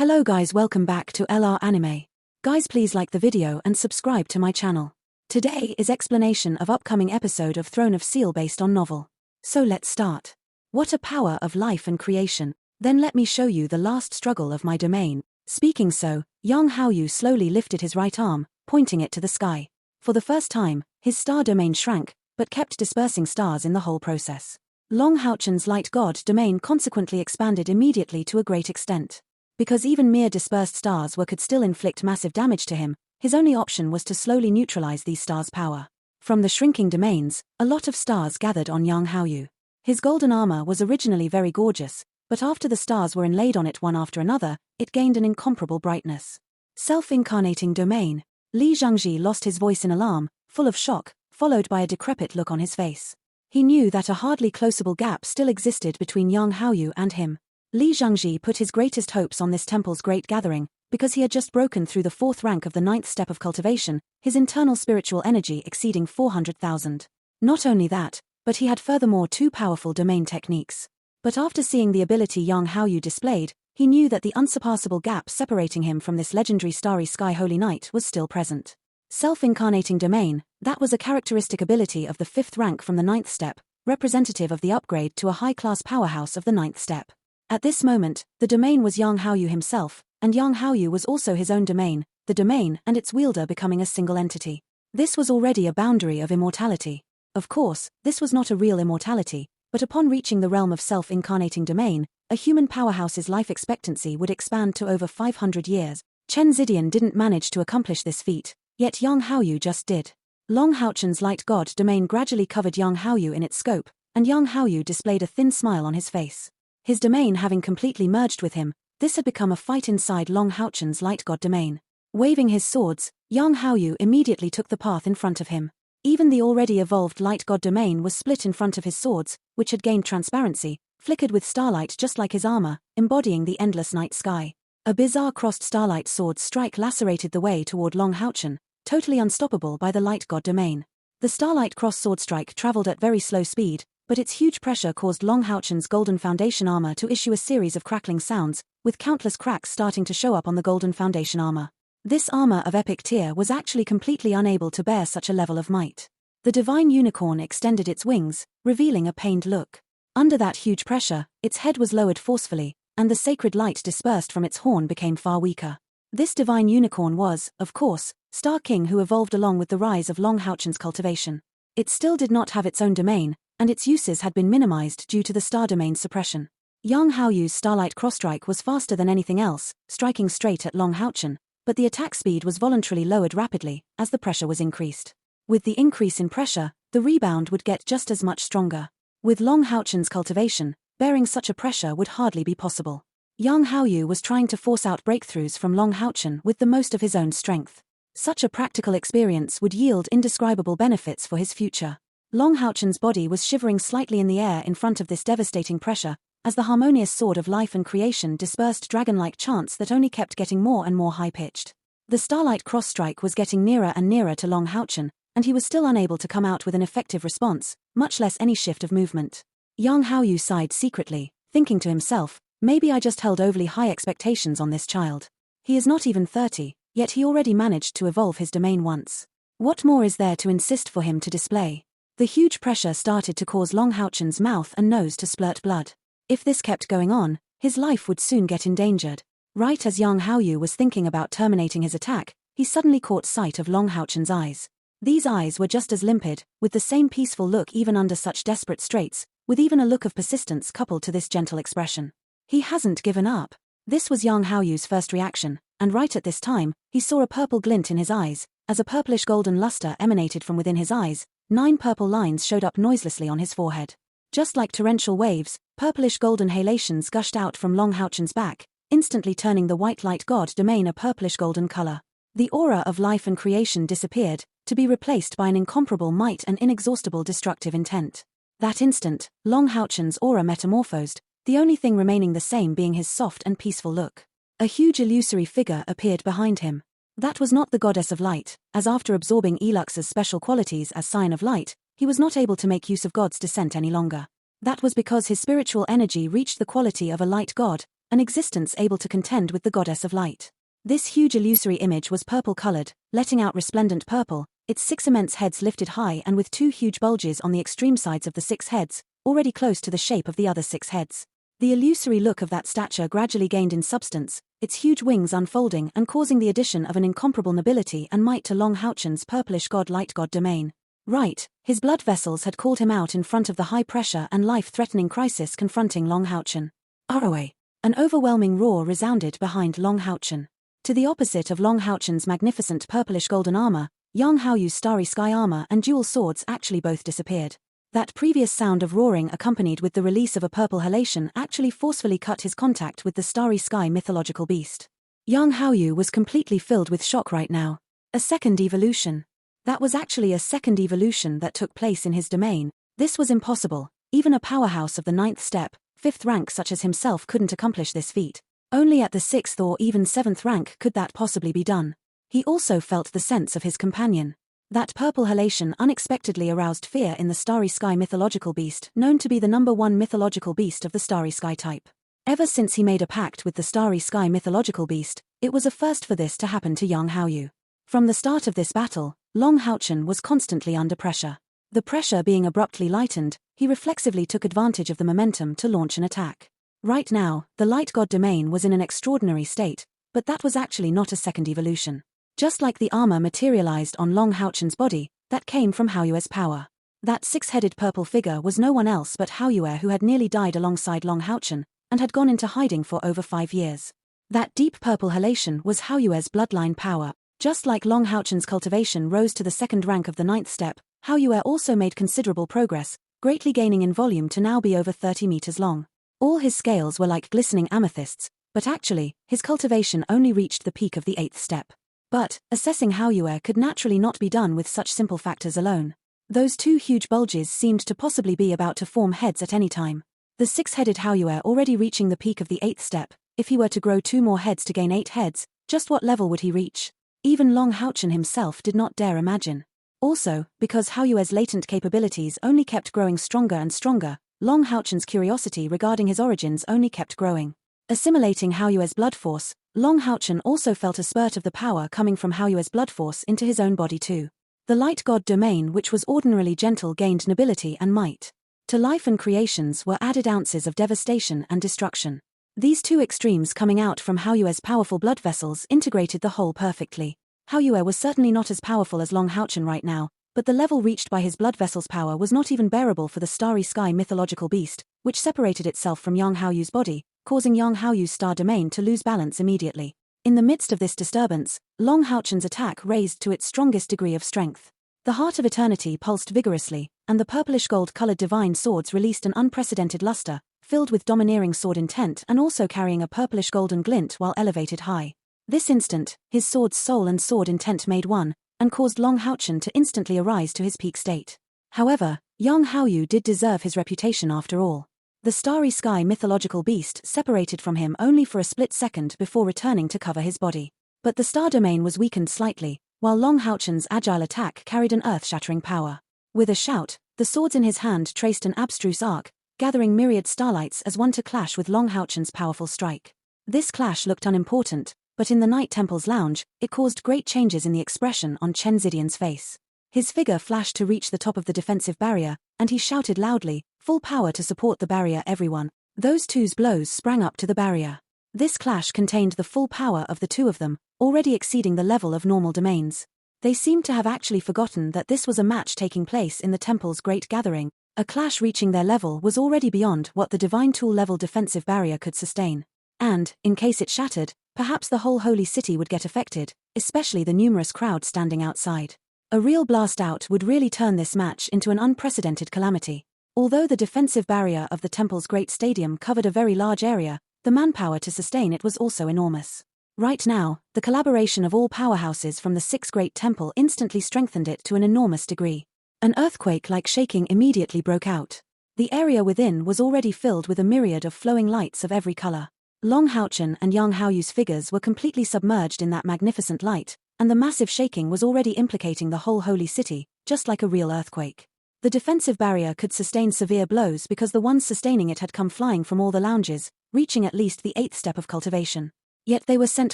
Hello guys, welcome back to LR Anime. Guys, please like the video and subscribe to my channel. Today is explanation of upcoming episode of Throne of Steel based on novel. So let's start. What a power of life and creation. Then let me show you the last struggle of my domain. Speaking so, young Haou slowly lifted his right arm, pointing it to the sky. For the first time, his star domain shrank, but kept dispersing stars in the whole process. Long Hao's light god domain consequently expanded immediately to a great extent. Because even mere dispersed stars could still inflict massive damage to him, his only option was to slowly neutralize these stars' power. From the shrinking domains, a lot of stars gathered on young Haou. His golden armor was originally very gorgeous, but after the stars were inlaid on it one after another, it gained an incomparable brightness. Self-incarnating domain. Li Zhangji lost his voice in alarm, full of shock, followed by a decrepit look on his face. He knew that a hardly closable gap still existed between young Haou and him. Li Zhangji put his greatest hopes on this temple's great gathering, because he had just broken through the 4th rank of the 9th step of cultivation, his internal spiritual energy exceeding 400,000. Not only that, but he had furthermore 2 powerful domain techniques. But after seeing the ability young Haou displayed, he knew that the unsurpassable gap separating him from this legendary starry sky holy knight was still present. Self-incarnating domain, that was a characteristic ability of the 5th rank from the 9th step, representative of the upgrade to a high-class powerhouse of the 9th step. At this moment, the domain was young Haou himself, and young Haou was also his own domain, the domain and its wielder becoming a single entity. This was already a boundary of immortality. Of course, this was not a real immortality, but upon reaching the realm of self-incarnating domain, a human powerhouse's life expectancy would expand to over 500 years. Chen Zidian didn't manage to accomplish this feat, yet young Haou just did. Long Hao's light god domain gradually covered young Haou in its scope, and young Haou displayed a thin smile on his face. His domain having completely merged with him, this had become a fight inside Long Hao's light god domain. Waving his swords, young Haou immediately took the path in front of him. Even the already evolved light god domain was split in front of his swords, which had gained transparency, flickered with starlight just like his armor, embodying the endless night sky. A bizarre crossed starlight sword strike lacerated the way toward Long Haochen, totally unstoppable by the light god domain. The starlight cross sword strike traveled at very slow speed, but its huge pressure caused Long Hao's golden foundation armor to issue a series of crackling sounds, with countless cracks starting to show up on the golden foundation armor. This armor of epic tier was actually completely unable to bear such a level of might. The divine unicorn extended its wings, revealing a pained look. Under that huge pressure, its head was lowered forcefully, and the sacred light dispersed from its horn became far weaker. This divine unicorn was, of course, Star King, who evolved along with the rise of Long Hao's cultivation. It still did not have its own domain, and its uses had been minimized due to the star domain suppression. Young Haou's starlight cross-strike was faster than anything else, striking straight at Long Haochen, but the attack speed was voluntarily lowered rapidly, as the pressure was increased. With the increase in pressure, the rebound would get just as much stronger. With Long Hao's cultivation, bearing such a pressure would hardly be possible. Young Haou was trying to force out breakthroughs from Long Haochen with the most of his own strength. Such a practical experience would yield indescribable benefits for his future. Long Haochen's body was shivering slightly in the air in front of this devastating pressure, as the harmonious sword of life and creation dispersed dragon-like chants that only kept getting more and more high-pitched. The starlight cross-strike was getting nearer and nearer to Long Haochen, and he was still unable to come out with an effective response, much less any shift of movement. Young Haou sighed secretly, thinking to himself, maybe I just held overly high expectations on this child. He is not even 30, yet he already managed to evolve his domain once. What more is there to insist for him to display? The huge pressure started to cause Long Haochen's mouth and nose to splurt blood. If this kept going on, his life would soon get endangered. Right as young Haou was thinking about terminating his attack, he suddenly caught sight of Long Haochen's eyes. These eyes were just as limpid, with the same peaceful look even under such desperate straits, with even a look of persistence coupled to this gentle expression. He hasn't given up. This was young Haou's first reaction, and right at this time, he saw a purple glint in his eyes. As a purplish golden luster emanated from within his eyes, 9 purple lines showed up noiselessly on his forehead. Just like torrential waves, purplish golden halations gushed out from Long Haochen's back, instantly turning the white light god domain a purplish golden color. The aura of life and creation disappeared, to be replaced by an incomparable might and inexhaustible destructive intent. That instant, Long Haochen's aura metamorphosed, the only thing remaining the same being his soft and peaceful look. A huge illusory figure appeared behind him. That was not the goddess of light, as after absorbing Elux's special qualities as sign of light, he was not able to make use of God's descent any longer. That was because his spiritual energy reached the quality of a light god, an existence able to contend with the goddess of light. This huge illusory image was purple-colored, letting out resplendent purple, its 6 immense heads lifted high and with 2 huge bulges on the extreme sides of the 6 heads, already close to the shape of the other 6 heads. The illusory look of that stature gradually gained in substance, its huge wings unfolding and causing the addition of an incomparable nobility and might to Long Haochen's purplish god-light god domain. Right, his blood vessels had called him out in front of the high-pressure and life-threatening crisis confronting Long Haochen. ROA. An overwhelming roar resounded behind Long Haochen. To the opposite of Long Haochen's magnificent purplish golden armor, young Haoyu's starry sky armor and dual swords actually both disappeared. That previous sound of roaring accompanied with the release of a purple halation actually forcefully cut his contact with the starry sky mythological beast. Young Haoyu was completely filled with shock right now. A second evolution. That was actually a second evolution that took place in his domain. This was impossible. Even a powerhouse of the 9th step, 5th rank such as himself couldn't accomplish this feat. Only at the 6th or even 7th rank could that possibly be done. He also felt the sense of his companion. That purple halation unexpectedly aroused fear in the starry sky mythological beast, known to be the #1 mythological beast of the starry sky type. Ever since he made a pact with the starry sky mythological beast, it was a first for this to happen to young Haoyu. From the start of this battle, Long Haochen was constantly under pressure. The pressure being abruptly lightened, he reflexively took advantage of the momentum to launch an attack. Right now, the light god domain was in an extraordinary state, but that was actually not a second evolution. Just like the armor materialized on Long Haochen's body, that came from Haoyu's power. That 6-headed purple figure was no one else but Haoyu, who had nearly died alongside Long Haochen, and had gone into hiding for over 5 years. That deep purple halation was Haoyu's bloodline power. Just like Long Haochen's cultivation rose to the 2nd rank of the 9th step, Haoyu also made considerable progress, greatly gaining in volume to now be over 30 meters long. All his scales were like glistening amethysts, but actually, his cultivation only reached the peak of the 8th step. But, assessing Haoyu could naturally not be done with such simple factors alone. Those 2 huge bulges seemed to possibly be about to form heads at any time. The 6-headed Haoyu already reaching the peak of the 8th step, if he were to grow 2 more heads to gain 8 heads, just what level would he reach? Even Long Haochen himself did not dare imagine. Also, because Haoyu's latent capabilities only kept growing stronger and stronger, Long Haochen's curiosity regarding his origins only kept growing. Assimilating Haoyu's blood force, Long Haochen also felt a spurt of the power coming from Haoyu's blood force into his own body too. The light god domain, which was ordinarily gentle, gained nobility and might. To life and creations were added ounces of devastation and destruction. These 2 extremes coming out from Haoyu's powerful blood vessels integrated the whole perfectly. Haoyu was certainly not as powerful as Long Haochen right now, but the level reached by his blood vessel's power was not even bearable for the starry sky mythological beast, which separated itself from young Haoyu's body, causing young Haoyu's star domain to lose balance immediately. In the midst of this disturbance, Long Haochen's attack raised to its strongest degree of strength. The heart of eternity pulsed vigorously, and the purplish gold-colored divine swords released an unprecedented luster, filled with domineering sword intent and also carrying a purplish golden glint while elevated high. This instant, his sword's soul and sword intent made one, and caused Long Haochen to instantly arise to his peak state. However, young Haoyu did deserve his reputation after all. The starry sky mythological beast separated from him only for a split second before returning to cover his body. But the star domain was weakened slightly, while Long Haochen's agile attack carried an earth-shattering power. With a shout, the swords in his hand traced an abstruse arc, gathering myriad starlights as one to clash with Long Haochen's powerful strike. This clash looked unimportant, but in the Night Temple's lounge, it caused great changes in the expression on Chen Zidian's face. His figure flashed to reach the top of the defensive barrier, and he shouted loudly, "Full power to support the barrier, everyone." Those 2's blows sprang up to the barrier. This clash contained the full power of the 2 of them, already exceeding the level of normal domains. They seemed to have actually forgotten that this was a match taking place in the temple's great gathering. A clash reaching their level was already beyond what the divine tool level defensive barrier could sustain. And, in case it shattered, perhaps the whole holy city would get affected, especially the numerous crowd standing outside. A real blast out would really turn this match into an unprecedented calamity. Although the defensive barrier of the temple's great stadium covered a very large area, the manpower to sustain it was also enormous. Right now, the collaboration of all powerhouses from the 6 great temple instantly strengthened it to an enormous degree. An earthquake-like shaking immediately broke out. The area within was already filled with a myriad of flowing lights of every color. Long Haochen and young Haoyu's figures were completely submerged in that magnificent light, and the massive shaking was already implicating the whole holy city, just like a real earthquake. The defensive barrier could sustain severe blows because the ones sustaining it had come flying from all the lounges, reaching at least the 8th step of cultivation. Yet they were sent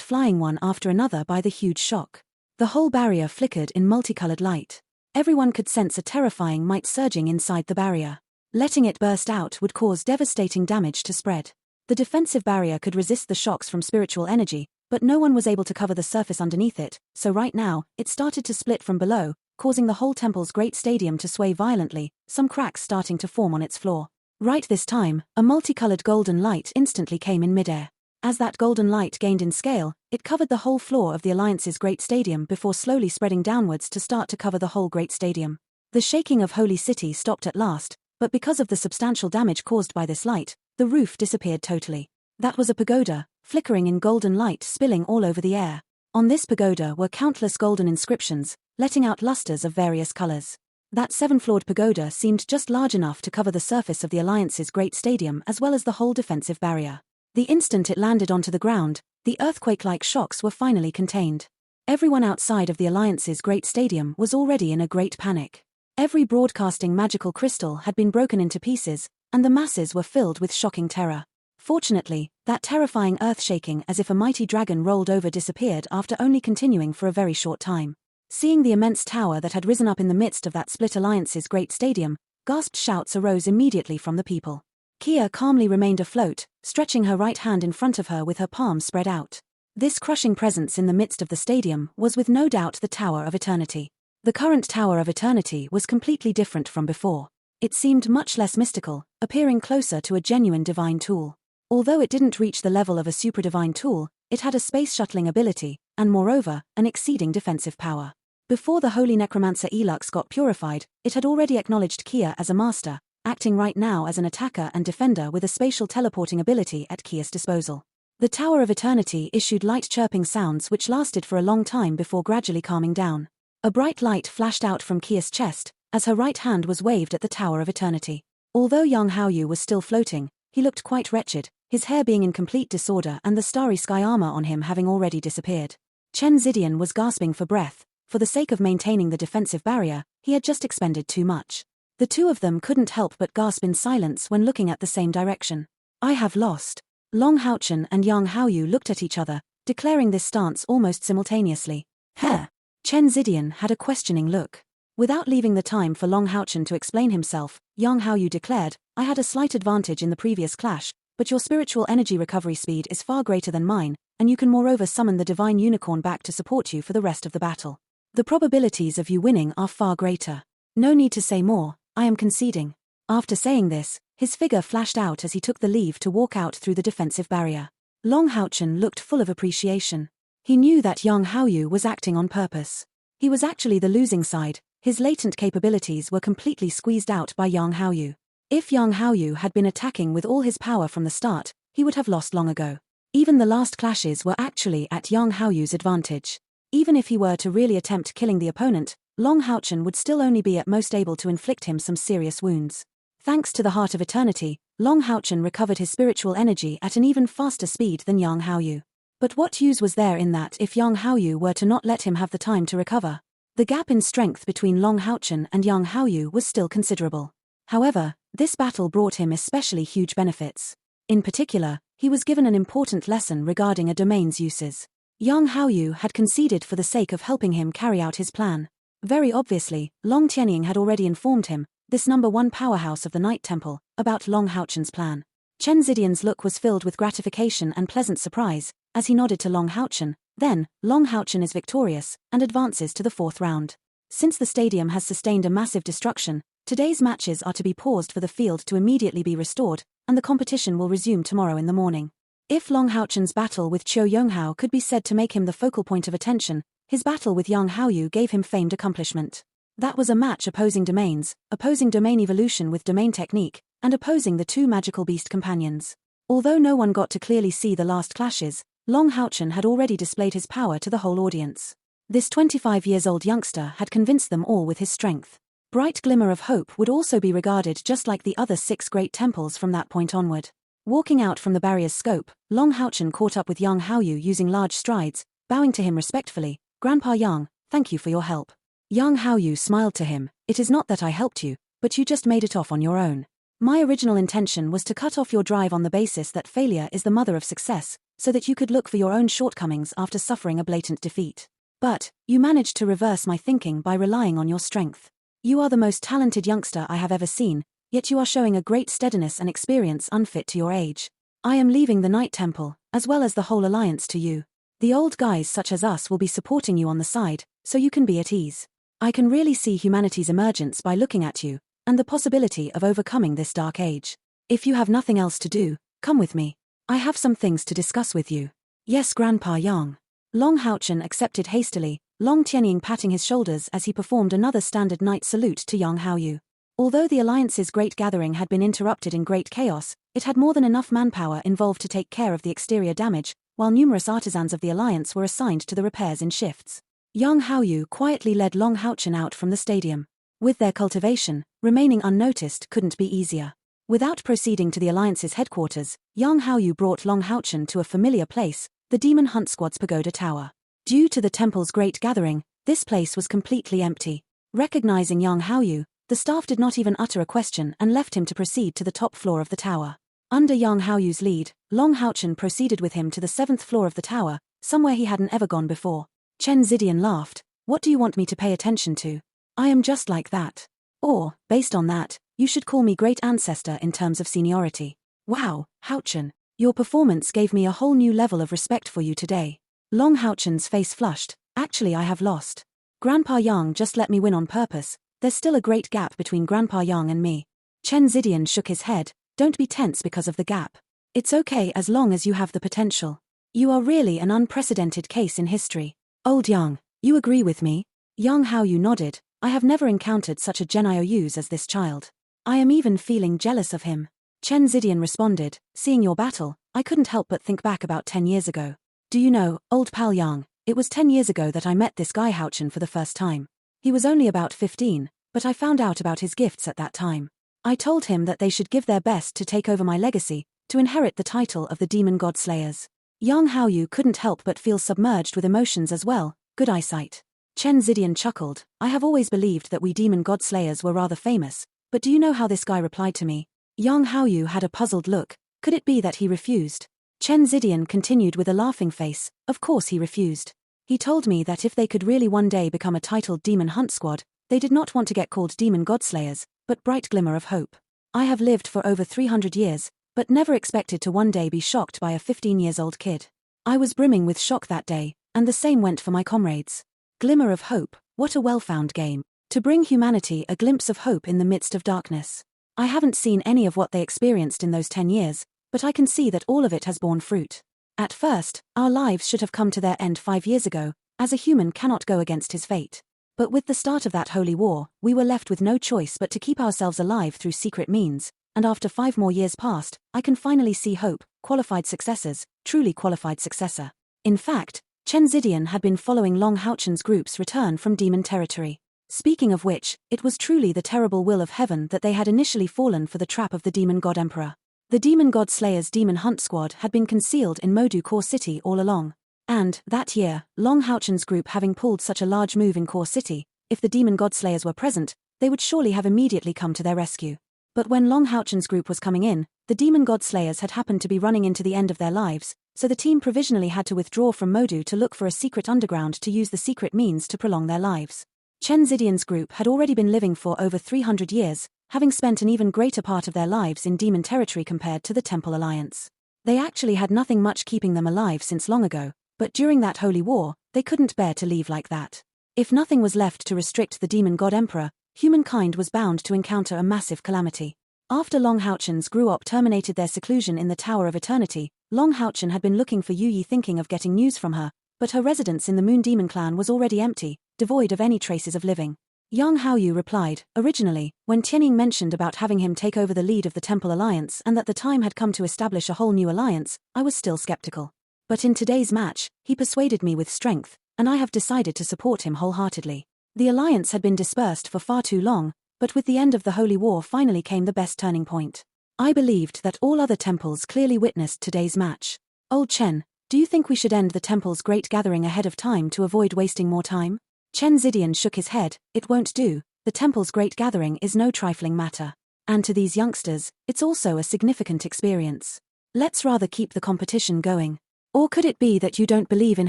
flying one after another by the huge shock. The whole barrier flickered in multicolored light. Everyone could sense a terrifying might surging inside the barrier. Letting it burst out would cause devastating damage to spread. The defensive barrier could resist the shocks from spiritual energy, but no one was able to cover the surface underneath it, so right now, it started to split from below, causing the whole temple's great stadium to sway violently, some cracks starting to form on its floor. Right this time, a multicolored golden light instantly came in midair. As that golden light gained in scale, it covered the whole floor of the Alliance's great stadium before slowly spreading downwards to start to cover the whole great stadium. The shaking of Holy City stopped at last, but because of the substantial damage caused by this light, the roof disappeared totally. That was a pagoda, flickering in golden light spilling all over the air. On this pagoda were countless golden inscriptions, letting out lustres of various colors. That 7-floored pagoda seemed just large enough to cover the surface of the Alliance's great stadium as well as the whole defensive barrier. The instant it landed onto the ground, the earthquake-like shocks were finally contained. Everyone outside of the Alliance's great stadium was already in a great panic. Every broadcasting magical crystal had been broken into pieces, and the masses were filled with shocking terror. Fortunately, that terrifying earth-shaking as if a mighty dragon rolled over disappeared after only continuing for a very short time. Seeing the immense tower that had risen up in the midst of that split Alliance's great stadium, gasped shouts arose immediately from the people. Kia calmly remained afloat, stretching her right hand in front of her with her palms spread out. This crushing presence in the midst of the stadium was with no doubt the Tower of Eternity. The current Tower of Eternity was completely different from before. It seemed much less mystical, appearing closer to a genuine divine tool. Although it didn't reach the level of a supra-divine tool, it had a space-shuttling ability, and moreover, an exceeding defensive power. Before the Holy Necromancer Elux got purified, it had already acknowledged Kia as a master, acting right now as an attacker and defender with a spatial teleporting ability at Kia's disposal. The Tower of Eternity issued light chirping sounds which lasted for a long time before gradually calming down. A bright light flashed out from Kia's chest, as her right hand was waved at the Tower of Eternity. Although young Haou was still floating, he looked quite wretched, his hair being in complete disorder and the starry sky armor on him having already disappeared. Chen Zidian was gasping for breath. For the sake of maintaining the defensive barrier, he had just expended too much. The two of them couldn't help but gasp in silence when looking at the same direction. I have lost. Long Haochen and young Haou looked at each other, declaring this stance almost simultaneously. Heh! Chen Zidian had a questioning look. Without leaving the time for Long Haochen to explain himself, young Haou declared, I had a slight advantage in the previous clash, but your spiritual energy recovery speed is far greater than mine, and you can moreover summon the divine unicorn back to support you for the rest of the battle. The probabilities of you winning are far greater. No need to say more, I am conceding. After saying this, his figure flashed out as he took the leave to walk out through the defensive barrier. Long Haochen looked full of appreciation. He knew that young Haou was acting on purpose. He was actually the losing side, his latent capabilities were completely squeezed out by young Haou. If young Haou had been attacking with all his power from the start, he would have lost long ago. Even the last clashes were actually at young Haou's advantage. Even if he were to really attempt killing the opponent, Long Haochen would still only be at most able to inflict him some serious wounds. Thanks to the Heart of Eternity, Long Haochen recovered his spiritual energy at an even faster speed than young Haou. But what use was there in that if young Haou were to not let him have the time to recover? The gap in strength between Long Haochen and young Haou was still considerable. However, this battle brought him especially huge benefits. In particular, he was given an important lesson regarding a domain's uses. Young Haou had conceded for the sake of helping him carry out his plan. Very obviously, Long Tianying had already informed him, this number 1 powerhouse of the Night Temple, about Long Haochen's plan. Chen Zidian's look was filled with gratification and pleasant surprise, as he nodded to Long Haochen. Then, Long Haochen is victorious, and advances to the 4th round. Since the stadium has sustained a massive destruction, today's matches are to be paused for the field to immediately be restored, and the competition will resume tomorrow in the morning. If Long Haochen's battle with Qiu Yonghao could be said to make him the focal point of attention, his battle with young Haou gave him famed accomplishment. That was a match opposing domains, opposing domain evolution with domain technique, and opposing the 2 magical beast companions. Although no one got to clearly see the last clashes, Long Haochen had already displayed his power to the whole audience. This 25-years-old youngster had convinced them all with his strength. Bright Glimmer of Hope would also be regarded just like the other 6 great temples from that point onward. Walking out from the barrier's scope, Long Haochen caught up with young Haou using large strides, bowing to him respectfully. Grandpa Young, thank you for your help. Young Haou smiled to him, it is not that I helped you, but you just made it off on your own. My original intention was to cut off your drive on the basis that failure is the mother of success, so that you could look for your own shortcomings after suffering a blatant defeat. But you managed to reverse my thinking by relying on your strength. You are the most talented youngster I have ever seen, yet you are showing a great steadiness and experience unfit to your age. I am leaving the Night Temple, as well as the whole alliance, to you. The old guys such as us will be supporting you on the side, so you can be at ease. I can really see humanity's emergence by looking at you, and the possibility of overcoming this dark age. If you have nothing else to do, come with me. I have some things to discuss with you. Yes, Grandpa Yang. Long Haochen accepted hastily, Long Tianying patting his shoulders as he performed another standard knight salute to young Haou. Although the alliance's great gathering had been interrupted in great chaos, it had more than enough manpower involved to take care of the exterior damage, while numerous artisans of the alliance were assigned to the repairs in shifts. Young Haou quietly led Long Haochen out from the stadium. With their cultivation, remaining unnoticed couldn't be easier. Without proceeding to the alliance's headquarters, young Haou brought Long Haochen to a familiar place, the Demon Hunt Squad's pagoda tower. Due to the temple's great gathering, this place was completely empty. Recognizing young Haou, the staff did not even utter a question and left him to proceed to the top floor of the tower. Under young Haou's lead, Long Haochen proceeded with him to the 7th floor of the tower, somewhere he hadn't ever gone before. Chen Zidian laughed. What do you want me to pay attention to? I am just like that. Or, based on that, you should call me great ancestor in terms of seniority. Wow, Haochen, your performance gave me a whole new level of respect for you today. Long Haochen's face flushed. Actually, I have lost. Grandpa Yang just let me win on purpose. There's still a great gap between Grandpa Yang and me. Chen Zidian shook his head. Don't be tense because of the gap. It's okay as long as you have the potential. You are really an unprecedented case in history. Old Yang, you agree with me? Young Haou nodded. I have never encountered such a genius as this child. I am even feeling jealous of him. Chen Zidian responded, seeing your battle, I couldn't help but think back about 10 years ago. Do you know, old pal Yang, it was 10 years ago that I met this guy Haochen for the first time. He was only about 15, but I found out about his gifts at that time. I told him that they should give their best to take over my legacy, to inherit the title of the Demon God Slayers. Young Haou couldn't help but feel submerged with emotions as well. Good eyesight. Chen Zidian chuckled. I have always believed that we Demon God Slayers were rather famous, but do you know how this guy replied to me? Young Haou had a puzzled look. Could it be that he refused? Chen Zidian continued with a laughing face. Of course he refused. He told me that if they could really one day become a titled Demon Hunt Squad, they did not want to get called Demon God Slayers, but Bright Glimmer of Hope. I have lived for over 300 years, but never expected to one day be shocked by a 15-year-old kid. I was brimming with shock that day, and the same went for my comrades. Glimmer of Hope, what a well-found game. To bring humanity a glimpse of hope in the midst of darkness. I haven't seen any of what they experienced in those 10 years, but I can see that all of it has borne fruit. At first, our lives should have come to their end 5 years ago, as a human cannot go against his fate. But with the start of that holy war, we were left with no choice but to keep ourselves alive through secret means, and after 5 more years passed, I can finally see hope, qualified successors, truly qualified successor. In fact, Chen Zidian had been following Long Haochen's group's return from demon territory. Speaking of which, it was truly the terrible will of heaven that they had initially fallen for the trap of the Demon God Emperor. The Demon God Slayer's Demon Hunt Squad had been concealed in Modu Core City all along. And, that year, Long Haochen's group having pulled such a large move in Core City, if the Demon God Slayers were present, they would surely have immediately come to their rescue. But when Long Haochen's group was coming in, the Demon God Slayers had happened to be running into the end of their lives, so the team provisionally had to withdraw from Modu to look for a secret underground to use the secret means to prolong their lives. Chen Zidian's group had already been living for over 300 years, having spent an even greater part of their lives in demon territory compared to the Temple Alliance. They actually had nothing much keeping them alive since long ago, but during that holy war, they couldn't bear to leave like that. If nothing was left to restrict the Demon God Emperor, humankind was bound to encounter a massive calamity. After Long Haochen's group terminated their seclusion in the Tower of Eternity, Long Haochen had been looking for Yu Yi, thinking of getting news from her, but her residence in the Moon Demon clan was already empty, devoid of any traces of living. Young Haou replied, originally, when Tianying mentioned about having him take over the lead of the Temple Alliance and that the time had come to establish a whole new alliance, I was still skeptical. But in today's match, he persuaded me with strength, and I have decided to support him wholeheartedly. The alliance had been dispersed for far too long, but with the end of the Holy War finally came the best turning point. I believed that all other temples clearly witnessed today's match. Old Chen, do you think we should end the temple's great gathering ahead of time to avoid wasting more time? Chen Zidian shook his head. It won't do. The temple's great gathering is no trifling matter. And to these youngsters, it's also a significant experience. Let's rather keep the competition going. Or could it be that you don't believe in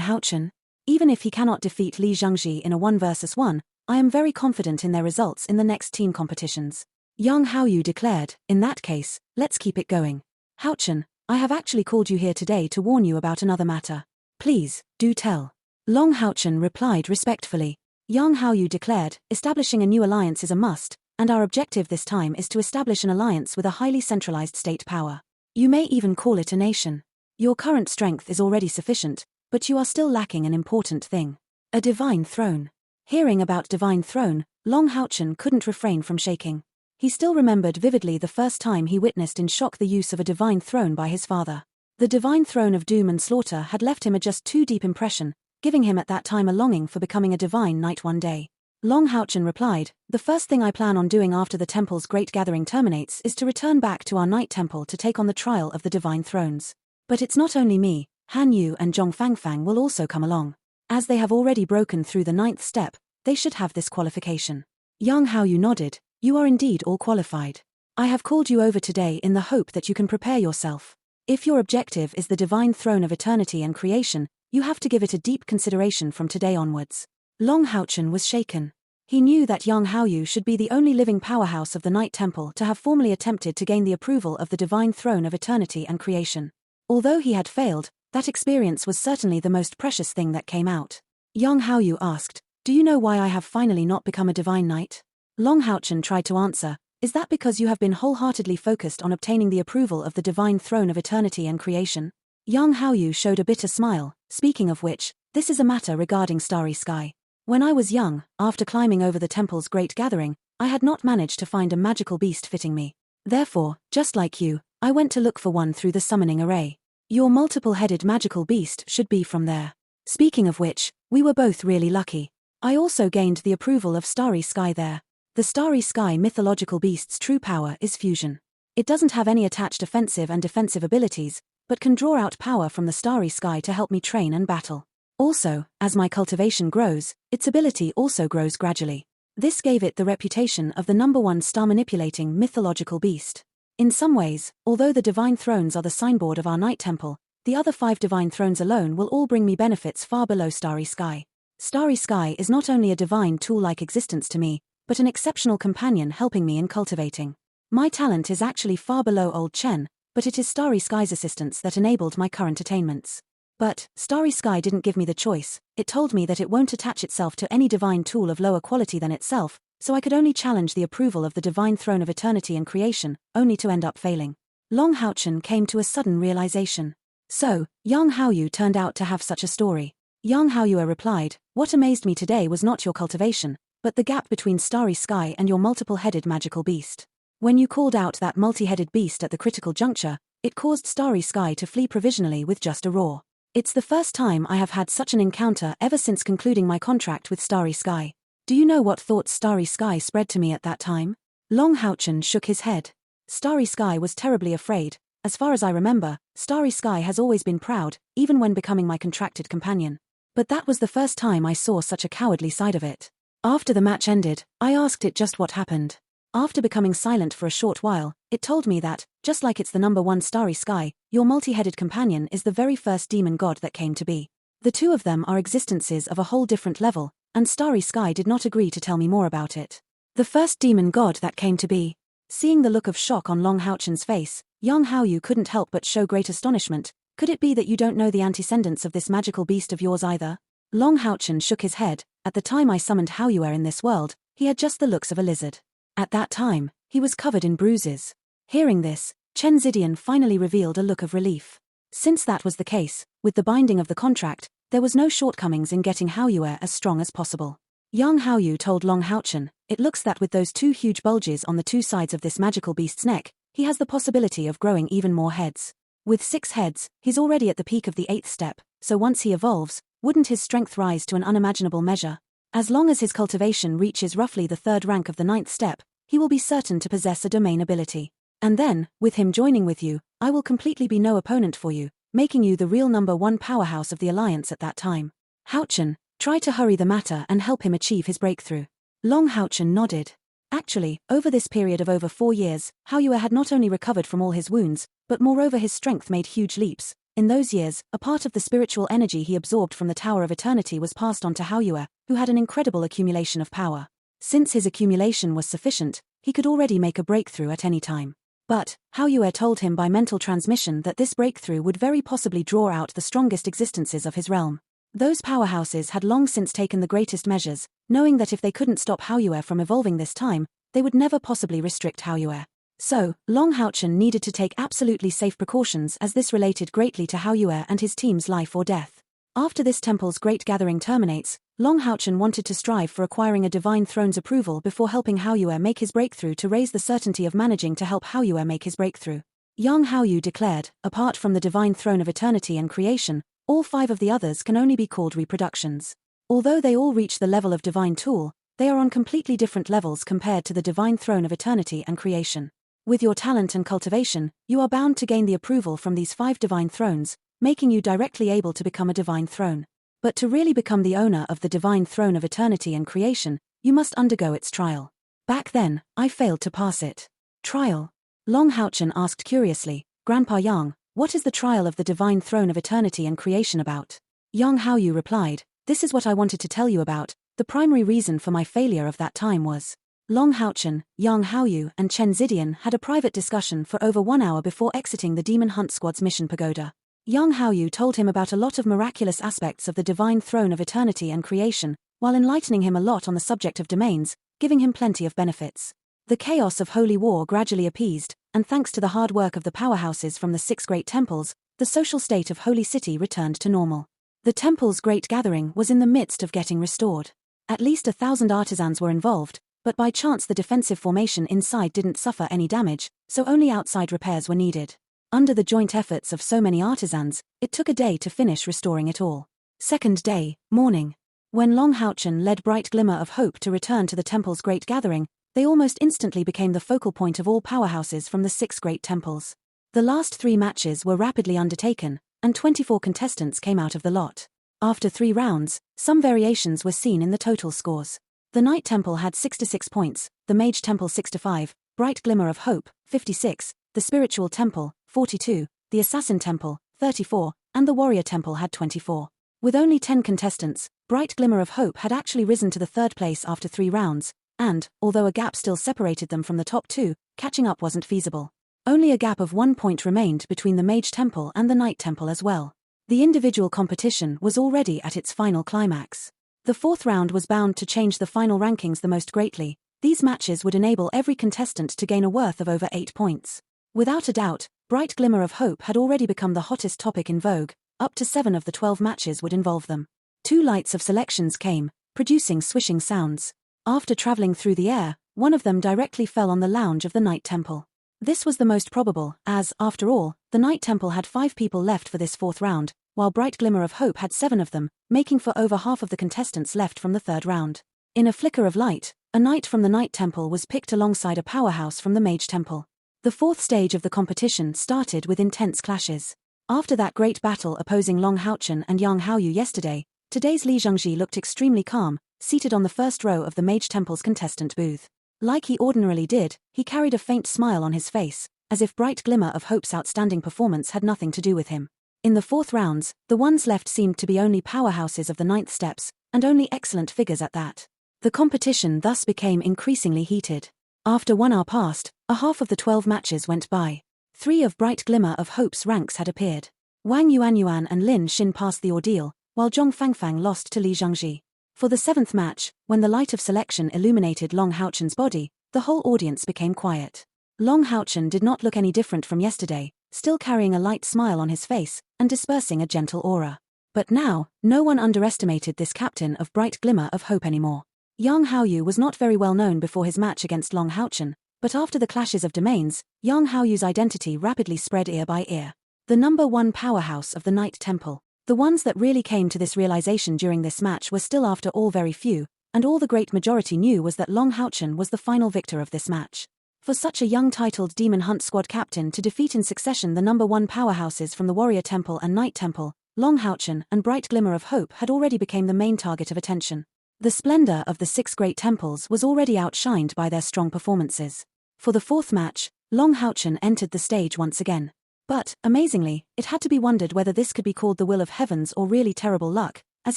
Haou? Even if he cannot defeat Li Zhangji in a 1 versus 1, I am very confident in their results in the next team competitions. Young Haou declared, in that case, let's keep it going. Haou, I have actually called you here today to warn you about another matter. Please, do tell. Long Haou replied respectfully. Young Haou declared, establishing a new alliance is a must, and our objective this time is to establish an alliance with a highly centralized state power. You may even call it a nation. Your current strength is already sufficient, but you are still lacking an important thing. A divine throne. Hearing about divine throne, Long Haou couldn't refrain from shaking. He still remembered vividly the first time he witnessed in shock the use of a divine throne by his father. The divine throne of doom and slaughter had left him a just too deep impression, giving him at that time a longing for becoming a divine knight one day. Long Haou replied, the first thing I plan on doing after the temple's great gathering terminates is to return back to our night temple to take on the trial of the divine thrones. But it's not only me, Han Yu and Zhong Fangfang will also come along. As they have already broken through the 9th step, they should have this qualification. Young Haou nodded, you are indeed all qualified. I have called you over today in the hope that you can prepare yourself. If your objective is the divine throne of eternity and creation, you have to give it a deep consideration from today onwards. Long Haou was shaken. He knew that Young Haou should be the only living powerhouse of the Night Temple to have formally attempted to gain the approval of the divine throne of eternity and creation. Although he had failed, that experience was certainly the most precious thing that came out. Young Haou asked, do you know why I have finally not become a divine knight? Long Haou tried to answer, is that because you have been wholeheartedly focused on obtaining the approval of the divine throne of eternity and creation? Young Haou showed a bitter smile, speaking of which, this is a matter regarding Starry Sky. When I was young, after climbing over the temple's great gathering, I had not managed to find a magical beast fitting me. Therefore, just like you, I went to look for one through the summoning array. Your multiple-headed magical beast should be from there. Speaking of which, we were both really lucky. I also gained the approval of Starry Sky there. The Starry Sky mythological beast's true power is fusion. It doesn't have any attached offensive and defensive abilities, but can draw out power from the Starry Sky to help me train and battle. Also, as my cultivation grows, its ability also grows gradually. This gave it the reputation of the #1 star-manipulating mythological beast. In some ways, although the divine thrones are the signboard of our night temple, the other 5 divine thrones alone will all bring me benefits far below Starry Sky. Starry Sky is not only a divine tool-like existence to me, but an exceptional companion helping me in cultivating. My talent is actually far below Old Chen, but it is Starry Sky's assistance that enabled my current attainments. But, Starry Sky didn't give me the choice, it told me that it won't attach itself to any divine tool of lower quality than itself, so I could only challenge the approval of the divine throne of eternity and creation, only to end up failing. Long Haou came to a sudden realization. So, Young Haou turned out to have such a story. Young Haou replied, what amazed me today was not your cultivation, but the gap between Starry Sky and your multiple-headed magical beast. When you called out that multi-headed beast at the critical juncture, it caused Starry Sky to flee provisionally with just a roar. It's the first time I have had such an encounter ever since concluding my contract with Starry Sky. Do you know what thoughts Starry Sky spread to me at that time? Long Haou shook his head. Starry Sky was terribly afraid. As far as I remember, Starry Sky has always been proud, even when becoming my contracted companion. But that was the first time I saw such a cowardly side of it. After the match ended, I asked it just what happened. After becoming silent for a short while, it told me that, just like it's the #1 Starry Sky, your multi-headed companion is the very first demon god that came to be. The two of them are existences of a whole different level, and Starry Sky did not agree to tell me more about it. The first demon god that came to be. Seeing the look of shock on Long Haou's face, Young Haou couldn't help but show great astonishment. Could it be that you don't know the antecedents of this magical beast of yours either? Long Haou shook his head. At the time I summoned Haou in this world, he had just the looks of a lizard. At that time, he was covered in bruises. Hearing this, Chen Zidian finally revealed a look of relief. Since that was the case, with the binding of the contract, there was no shortcomings in getting Haou as strong as possible. Young Haou told Long Haou, it looks that with those 2 huge bulges on the 2 sides of this magical beast's neck, he has the possibility of growing even more heads. With 6 heads, he's already at the peak of the 8th step, so once he evolves, wouldn't his strength rise to an unimaginable measure? As long as his cultivation reaches roughly the 3rd rank of the 9th step, he will be certain to possess a domain ability. And then, with him joining with you, I will completely be no opponent for you, making you the real #1 powerhouse of the alliance at that time. Haou, try to hurry the matter and help him achieve his breakthrough. Long Haou nodded. Actually, over this period of over 4 years, Haou had not only recovered from all his wounds, but moreover his strength made huge leaps. In those years, a part of the spiritual energy he absorbed from the Tower of Eternity was passed on to Haou, who had an incredible accumulation of power. Since his accumulation was sufficient, he could already make a breakthrough at any time. But Haou told him by mental transmission that this breakthrough would very possibly draw out the strongest existences of his realm. Those powerhouses had long since taken the greatest measures, knowing that if they couldn't stop Haou from evolving this time, they would never possibly restrict Haou. So, Long Haochen needed to take absolutely safe precautions as this related greatly to Haou and his team's life or death. After this temple's great gathering terminates, Long Haochen wanted to strive for acquiring a divine throne's approval before helping Haou make his breakthrough to raise the certainty of managing to help Haou make his breakthrough. Young Haou declared, apart from the divine throne of eternity and creation, all 5 of the others can only be called reproductions. Although they all reach the level of divine tool, they are on completely different levels compared to the divine throne of eternity and creation. With your talent and cultivation, you are bound to gain the approval from these 5 divine thrones, making you directly able to become a divine throne. But to really become the owner of the divine throne of eternity and creation, you must undergo its trial. Back then, I failed to pass it. Trial? Long Haochen asked curiously, Grandpa Yang, what is the trial of the divine throne of eternity and creation about? Yang Haou replied, this is what I wanted to tell you about. The primary reason for my failure of that time was Long Haochen, Yang Haou, and Chen Zidian had a private discussion for over 1 hour before exiting the Demon Hunt Squad's mission pagoda. Yang Haou told him about a lot of miraculous aspects of the divine throne of eternity and creation, while enlightening him a lot on the subject of domains, giving him plenty of benefits. The chaos of holy war gradually appeased, and thanks to the hard work of the powerhouses from the 6 great temples, the social state of Holy City returned to normal. The temple's great gathering was in the midst of getting restored. At least 1,000 artisans were involved, but by chance the defensive formation inside didn't suffer any damage, so only outside repairs were needed. Under the joint efforts of so many artisans, it took a day to finish restoring it all. Second day, morning. When Long Haochen led Bright Glimmer of Hope to return to the temple's great gathering, they almost instantly became the focal point of all powerhouses from the 6 great temples. The last 3 matches were rapidly undertaken, and 24 contestants came out of the lot. After 3 rounds, some variations were seen in the total scores. The Night Temple had 66 points, the Mage Temple 65, Bright Glimmer of Hope, 56, the Spiritual Temple, 42, the Assassin Temple, 34, and the Warrior Temple had 24. With only 10 contestants, Bright Glimmer of Hope had actually risen to the 3rd place after 3 rounds, and, although a gap still separated them from the top 2, catching up wasn't feasible. Only a gap of 1 point remained between the Mage Temple and the Night Temple as well. The individual competition was already at its final climax. The 4th round was bound to change the final rankings the most greatly. These matches would enable every contestant to gain a worth of over 8 points. Without a doubt, Bright Glimmer of Hope had already become the hottest topic in vogue. Up to 7 of the 12 matches would involve them. 2 lights of selections came, producing swishing sounds. After traveling through the air, one of them directly fell on the lounge of the Night Temple. This was the most probable, as, after all, the Night Temple had 5 people left for this 4th round, while Bright Glimmer of Hope had 7 of them, making for over half of the contestants left from the 3rd round. In a flicker of light, a knight from the Night Temple was picked alongside a powerhouse from the Mage Temple. The 4th stage of the competition started with intense clashes. After that great battle opposing Long Haochen and Yang Haou yesterday, today's Li Zhengji looked extremely calm, seated on the 1st row of the Mage Temple's contestant booth. Like he ordinarily did, he carried a faint smile on his face, as if Bright Glimmer of Hope's outstanding performance had nothing to do with him. In the 4th rounds, the ones left seemed to be only powerhouses of the 9th steps, and only excellent figures at that. The competition thus became increasingly heated. After 1 hour passed, a half of the 12 matches went by. 3 of Bright Glimmer of Hope's ranks had appeared. Wang Yuanyuan and Lin Xin passed the ordeal, while Zhong Fangfang lost to Li Zhengji. For the 7th match, when the light of selection illuminated Long Haochen's body, the whole audience became quiet. Long Haochen did not look any different from yesterday, still carrying a light smile on his face, and dispersing a gentle aura. But now, no one underestimated this captain of Bright Glimmer of Hope anymore. Yang Haou was not very well known before his match against Long Haochen, but after the clashes of domains, Yang Haou's identity rapidly spread ear by ear. The number 1 powerhouse of the Night Temple. The ones that really came to this realization during this match were still after all very few, and all the great majority knew was that Long Haochen was the final victor of this match. For such a young titled Demon Hunt Squad captain to defeat in succession the number 1 powerhouses from the Warrior Temple and Night Temple, Long Haochen and Bright Glimmer of Hope had already become the main target of attention. The splendor of the 6 great temples was already outshined by their strong performances. For the 4th match, Long Haochen entered the stage once again. But, amazingly, it had to be wondered whether this could be called the will of heavens or really terrible luck, as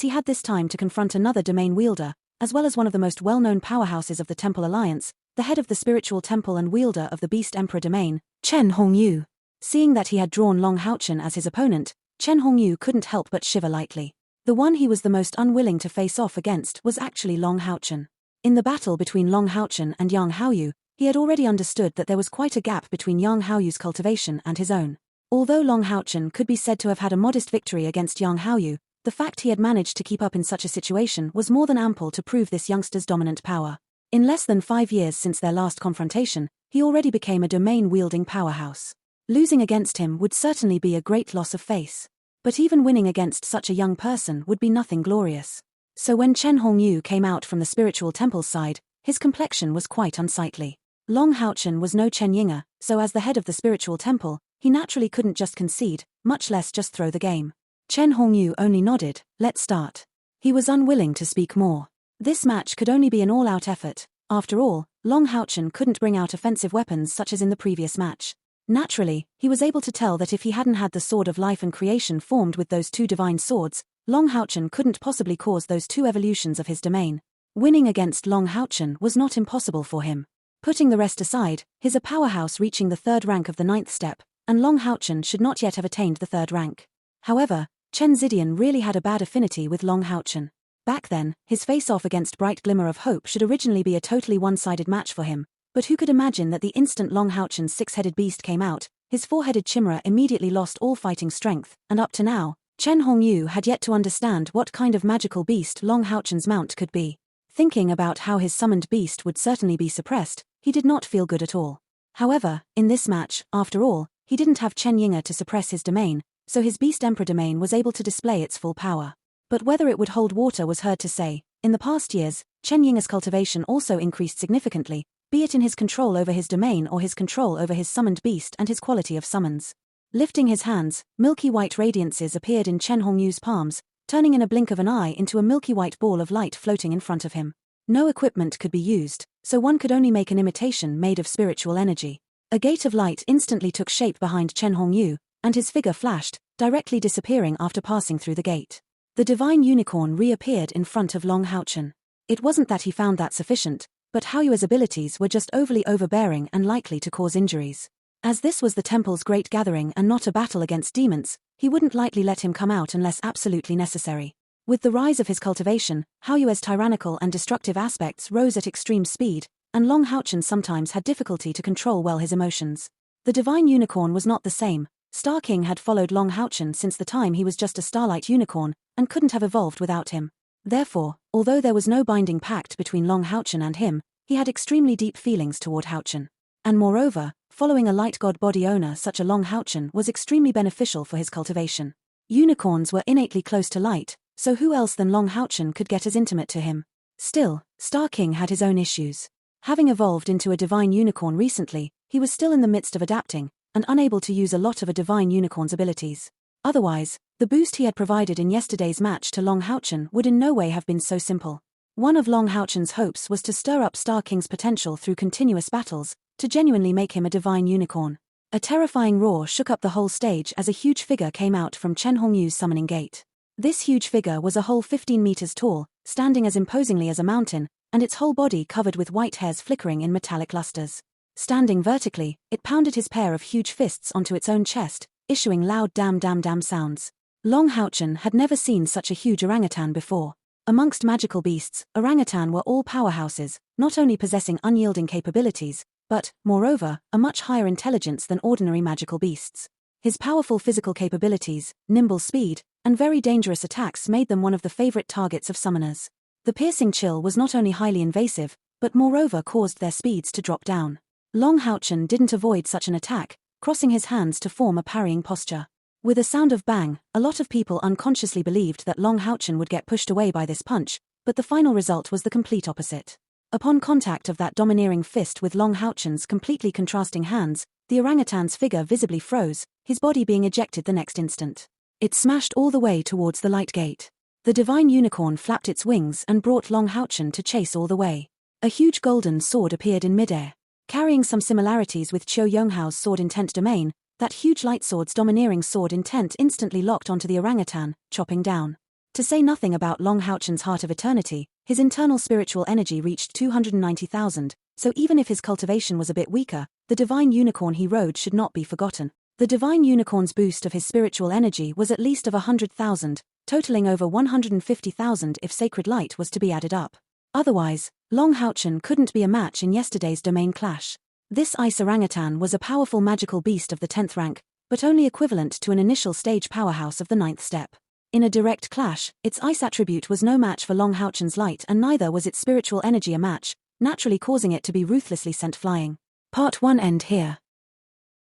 he had this time to confront another domain wielder, as well as one of the most well-known powerhouses of the Temple Alliance, the head of the spiritual temple and wielder of the Beast Emperor domain, Chen Hongyu. Seeing that he had drawn Long Haochen as his opponent, Chen Hongyu couldn't help but shiver lightly. The one he was the most unwilling to face off against was actually Long Haochen. In the battle between Long Haochen and Yang Haoyu, he had already understood that there was quite a gap between Yang Haoyu's cultivation and his own. Although Long Haochen could be said to have had a modest victory against Yang Haoyu, the fact he had managed to keep up in such a situation was more than ample to prove this youngster's dominant power. In less than 5 years since their last confrontation, he already became a domain-wielding powerhouse. Losing against him would certainly be a great loss of face. But even winning against such a young person would be nothing glorious. So when Chen Hongyu came out from the spiritual temple's side, his complexion was quite unsightly. Long Haochen was no Chen Yinger, so as the head of the spiritual temple, he naturally couldn't just concede, much less just throw the game. Chen Hongyu only nodded, "Let's start." He was unwilling to speak more. This match could only be an all-out effort. After all, Long Haochen couldn't bring out offensive weapons such as in the previous match. Naturally, he was able to tell that if he hadn't had the Sword of Life and Creation formed with those 2 divine swords, Long Haochen couldn't possibly cause those 2 evolutions of his domain. Winning against Long Haochen was not impossible for him. Putting the rest aside, he's a powerhouse reaching the 3rd rank of the 9th step, and Long Haochen should not yet have attained the 3rd rank. However, Chen Zidian really had a bad affinity with Long Haochen. Back then, his face-off against Bright Glimmer of Hope should originally be a totally one-sided match for him, but who could imagine that the instant Long Haochen's 6-headed beast came out, his 4-headed chimera immediately lost all fighting strength, and up to now, Chen Hongyu had yet to understand what kind of magical beast Long Haochen's mount could be. Thinking about how his summoned beast would certainly be suppressed, he did not feel good at all. However, in this match, after all, he didn't have Chen Yinger to suppress his domain, so his Beast Emperor domain was able to display its full power. But whether it would hold water was hard to say. In the past years, Chen Yinger's cultivation also increased significantly, be it in his control over his domain or his control over his summoned beast and his quality of summons. Lifting his hands, milky white radiances appeared in Chen Hongyu's palms, turning in a blink of an eye into a milky white ball of light floating in front of him. No equipment could be used, so one could only make an imitation made of spiritual energy. A gate of light instantly took shape behind Chen Hongyu, and his figure flashed, directly disappearing after passing through the gate. The divine unicorn reappeared in front of Long Haochen. It wasn't that he found that sufficient, but Haoyu's abilities were just overly overbearing and likely to cause injuries. As this was the temple's great gathering and not a battle against demons, he wouldn't lightly let him come out unless absolutely necessary. With the rise of his cultivation, Haoyu's tyrannical and destructive aspects rose at extreme speed, and Long Haochen sometimes had difficulty to control well his emotions. The divine unicorn was not the same. Star King had followed Long Haochen since the time he was just a starlight unicorn, and couldn't have evolved without him. Therefore, although there was no binding pact between Long Haochen and him, he had extremely deep feelings toward Haochen. And moreover, following a light god body owner such a Long Haochen was extremely beneficial for his cultivation. Unicorns were innately close to light, so who else than Long Haochen could get as intimate to him? Still, Star King had his own issues. Having evolved into a divine unicorn recently, he was still in the midst of adapting, and unable to use a lot of a divine unicorn's abilities. Otherwise, the boost he had provided in yesterday's match to Long Haochen would in no way have been so simple. One of Long Haochen's hopes was to stir up Star King's potential through continuous battles, to genuinely make him a divine unicorn. A terrifying roar shook up the whole stage as a huge figure came out from Chen Hongyu's summoning gate. This huge figure was a whole 15 meters tall, standing as imposingly as a mountain, and its whole body covered with white hairs flickering in metallic lusters. Standing vertically, it pounded his pair of huge fists onto its own chest, issuing loud damn damn damn sounds. Long Haochen had never seen such a huge orangutan before. Amongst magical beasts, orangutan were all powerhouses, not only possessing unyielding capabilities, but, moreover, a much higher intelligence than ordinary magical beasts. His powerful physical capabilities, nimble speed, and very dangerous attacks made them one of the favorite targets of summoners. The piercing chill was not only highly invasive, but moreover caused their speeds to drop down. Long Haochen didn't avoid such an attack, crossing his hands to form a parrying posture. With a sound of bang, a lot of people unconsciously believed that Long Haochen would get pushed away by this punch, but the final result was the complete opposite. Upon contact of that domineering fist with Long Haochen's completely contrasting hands, the orangutan's figure visibly froze, his body being ejected the next instant. It smashed all the way towards the light gate. The divine unicorn flapped its wings and brought Long Haochen to chase all the way. A huge golden sword appeared in midair. Carrying some similarities with Qiu Yonghao's sword intent domain, that huge light sword's domineering sword intent instantly locked onto the orangutan, chopping down. To say nothing about Long Haochen's Heart of Eternity, his internal spiritual energy reached 290,000, so even if his cultivation was a bit weaker, the divine unicorn he rode should not be forgotten. The divine unicorn's boost of his spiritual energy was at least of 100,000, totaling over 150,000 if sacred light was to be added up. Otherwise, Long Haochen couldn't be a match in yesterday's domain clash. This ice orangutan was a powerful magical beast of the 10th rank, but only equivalent to an initial stage powerhouse of the 9th step. In a direct clash, its ice attribute was no match for Long Haochen's light, and neither was its spiritual energy a match, naturally causing it to be ruthlessly sent flying. Part 1 end here.